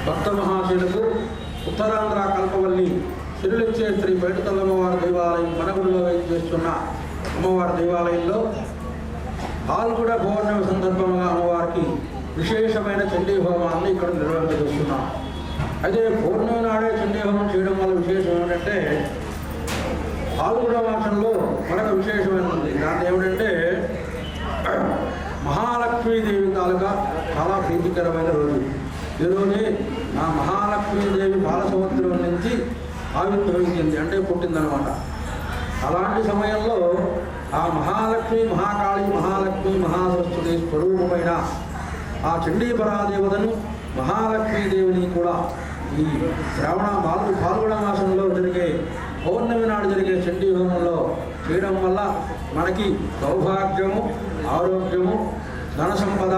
భక్త మహాశయులకు ఉత్తరాంధ్ర కల్పవల్లి సిరులిచ్చే శ్రీ బయటతల్ల అమ్మవారి దేవాలయం మనగుడిలో చేస్తున్న అమ్మవారి దేవాలయంలో పాల్గొడ పౌర్ణమి సందర్భంగా అమ్మవారికి విశేషమైన చండీ హోమాన్ని ఇక్కడ నిర్వహింపజేస్తున్నాం. అయితే పౌర్ణమి నాడే చండీ హోమం చేయడం వల్ల విశేషం ఏమిటంటే పాల్గొడ మాసంలో మరొక విశేషమైనది. దాంట్లో ఏమిటంటే మహాలక్ష్మీదేవి తాలూకా చాలా ప్రీతికరమైన రోజు. ఈరోజే ఆ మహాలక్ష్మీదేవి బాల సంవత్సరం నుంచి ఆవిర్భవించింది, అంటే పుట్టిందనమాట. అలాంటి సమయంలో ఆ మహాలక్ష్మి మహాకాళి మహాలక్ష్మి మహాసరస్వతి స్వరూపమైన ఆ చండీపరాదేవతను మహాలక్ష్మీదేవిని కూడా ఈ పాల్గొన మాసంలో జరిగే పౌర్ణమి నాడు జరిగే చండీ హోమంలో చేయడం వల్ల మనకి సౌభాగ్యము, ఆరోగ్యము, ధన సంపద,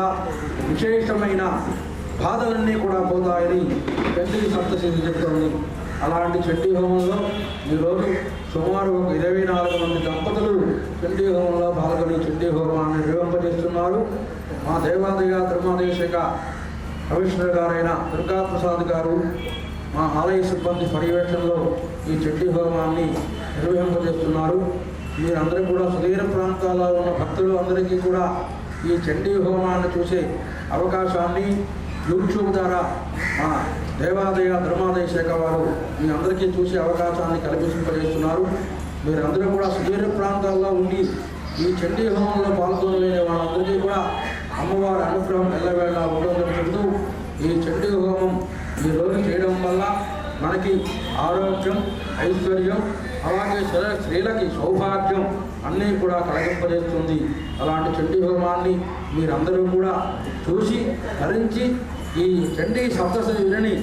విశేషమైన బాధలన్నీ కూడా పోతాయని చండీ సప్తశతి చెప్తోంది. అలాంటి చండీ హోమంలో ఈరోజు సుమారు 24 మంది దంపతులు చండీ హోమంలో పాల్గొని చండీ హోమాన్ని నిర్వహింపజేస్తున్నారు. మా దేవాలయ ధర్మాదేశక కమిషనర్ గారైన దుర్గాప్రసాద్ గారు మా ఆలయ సిబ్బంది పర్యవేక్షణలో ఈ చండీ హోమాన్ని నిర్వహింపజేస్తున్నారు. మీరందరూ కూడా సుదూర ప్రాంతాల్లో ఉన్న భక్తులు అందరికీ కూడా ఈ చండీ హోమాన్ని చూసే అవకాశాన్ని యూట్యూబ్ ద్వారా మా దేవాలయ ధర్మాదాయ శాఖ వారు మీ అందరికీ చూసే అవకాశాన్ని కల్పింపజేస్తున్నారు. మీరందరూ కూడా సుదూర ప్రాంతాల్లో ఉండి ఈ చండీ హోమంలో పాల్గొనలేని వాళ్ళందరికీ కూడా అమ్మవారి అనుగ్రహం ఎల్లవేళ ఉంటుందని చెబుతూ ఈ చండీ హోమం ఈరోజు చేయడం వల్ల మనకి ఆరోగ్యం, ఐశ్వర్యం, అలాగే స్త్రీలకి సౌభాగ్యం అన్నీ కూడా కలగింపజేస్తుంది. అలాంటి చండీ హోమాన్ని మీరందరూ కూడా చూసి ధరించి ఈ చండీ సప్తశతి విని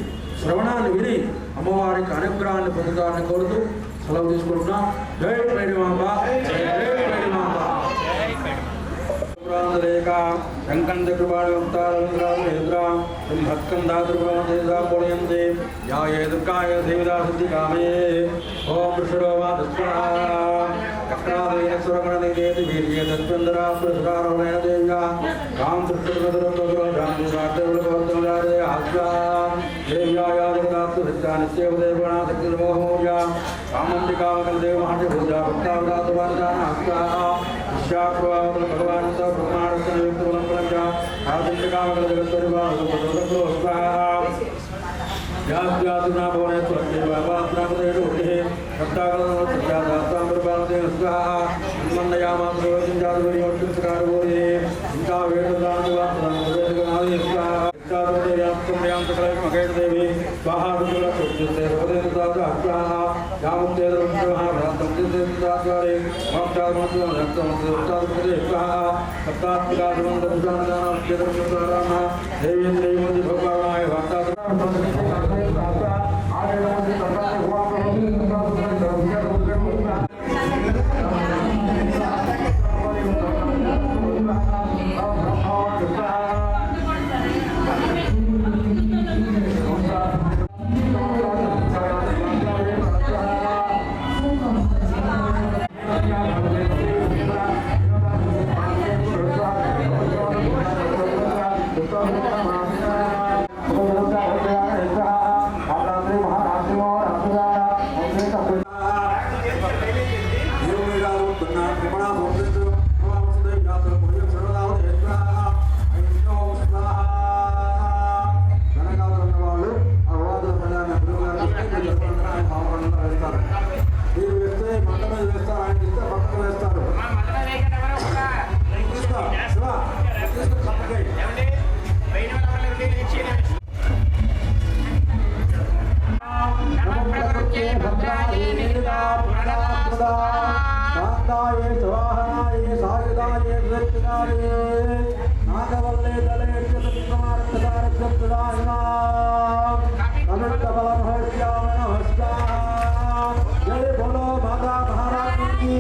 శ్రవణాన్ని విని అమ్మవారికి అనుగ్రహాన్ని పొందుతారని కోరుతూ సెలవు తీసుకుంటున్నాం. జై మేడిమాంబ, జై మేడిమాంబ. శంకందకృపాణంతారంద్రాంద్రాంభత్కందాతృపమేదాపోయంతే యాయే దుర్గాయ దేవదా సిద్ధికామే ఓం వృషడోమా చక్రాదైన సురగణనిదేతి వీర్యే దత్వందరా పురస్కారమైన దేవ్యా కాం తృష్టుర్గదురగదురాజాదేవులగౌతమరాజే ఆజ్ఞా దేవ్యాయాదికాత్తు సత్యానిత్యేవదేవనాశక్తిర్మోహోజా కామంతికామకలదేవ మహర్షిభూజా భక్తావదాతవాదాన ఆజ్ఞా విశ్వాక్రవామకుల భగవానంత బ్రహ్మాండయుక్తములంపలంచ ఆదింటికామకల జగత్పరివాహకులో యాజ్ఞాతునా భవనే త్వరేవాత్రాపదేషు సప్తాకలన సత్యాదాత్రాంబరపాలదే స్వాహ హనుమన్నయామాత్రోజించాదువర్యోక్షకారగోరే ఇంకా వేదదానవాత్రాంబరేదగనాదే స్వాహ దేవి స్వాహాదేవిస్వాహ యాముక్తేదృష్టారే మోక్షాత్మదే స్వాహ సప్తాత్మికాధుమంతరామ దేవేంద్రయోగి భగవానాయ వార్తా शांताये स्वाहाये सायुधाये वृत्तिकाये नागवल्ले दले चतुर्मार्गदारक्षदायना नमस्तबलमहर्ष्याम नमस्कार जय बोलो माता महारानी की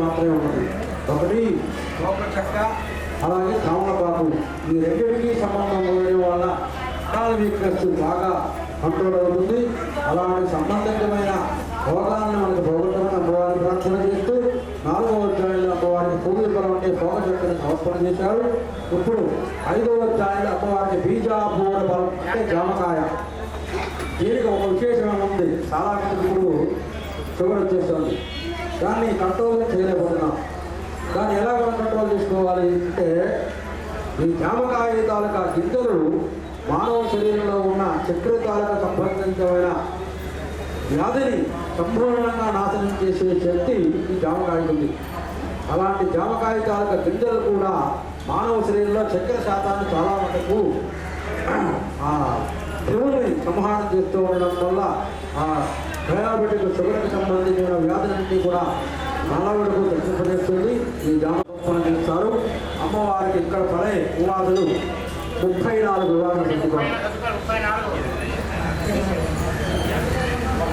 మాత్రమే ఉన్నది. ఒకటి లోపల చక్క, అలాగే కామలపాకు. ఈ రెండింటికి సంబంధం ఉండడం వల్ల అకాల వీక్నెస్ బాగా కంట్రోల్ అవుతుంది. అలాంటి సంబంధితమైన భోగాన్ని మనకు భోగమైన అమ్మవారిని ప్రార్థన చేస్తూ 4వ అధ్యాయంలో అమ్మవారికి పూర్వీకులు ఉంటే భోగ చక్కని సమర్పణ చేశారు. ఇప్పుడు 5వ అధ్యాయంలో అమ్మవారికి బీజాపూర బలం అంటే జామకాయ. దీనికి ఒక విశేషం ఉంది. చాలా మంది ఇప్పుడు షుగర్ వచ్చేస్తుంది, దాన్ని కంట్రోల్ చేయలేకపోతున్నాం. దాన్ని ఎలా మనం కంట్రోల్ చేసుకోవాలి అంటే ఈ జామకాయ తాలూకా గింజలు మానవ శరీరంలో ఉన్న చక్కెర తాలూకా సంబంధించిన వ్యాధిని సంపూర్ణంగా నాశనం చేసే శక్తి ఈ జామకాయ ఉంది. అలాంటి జామకాయ తాలూకా గింజలు కూడా మానవ శరీరంలో చక్కెర శాతాన్ని చాలా మటుకు దేవుని సంహారం చేస్తూ ఉండడం వల్ల ఆ డయాబెటిక్ షుగర్కి సంబంధించిన వ్యాధులన్నీ కూడా చాలా వరకు దర్శింపజేస్తుంది. ఈ జామకాయ చేస్తారు. అమ్మవారికి ఇక్కడ పడే ఉవాదులు 34 వివాదాలు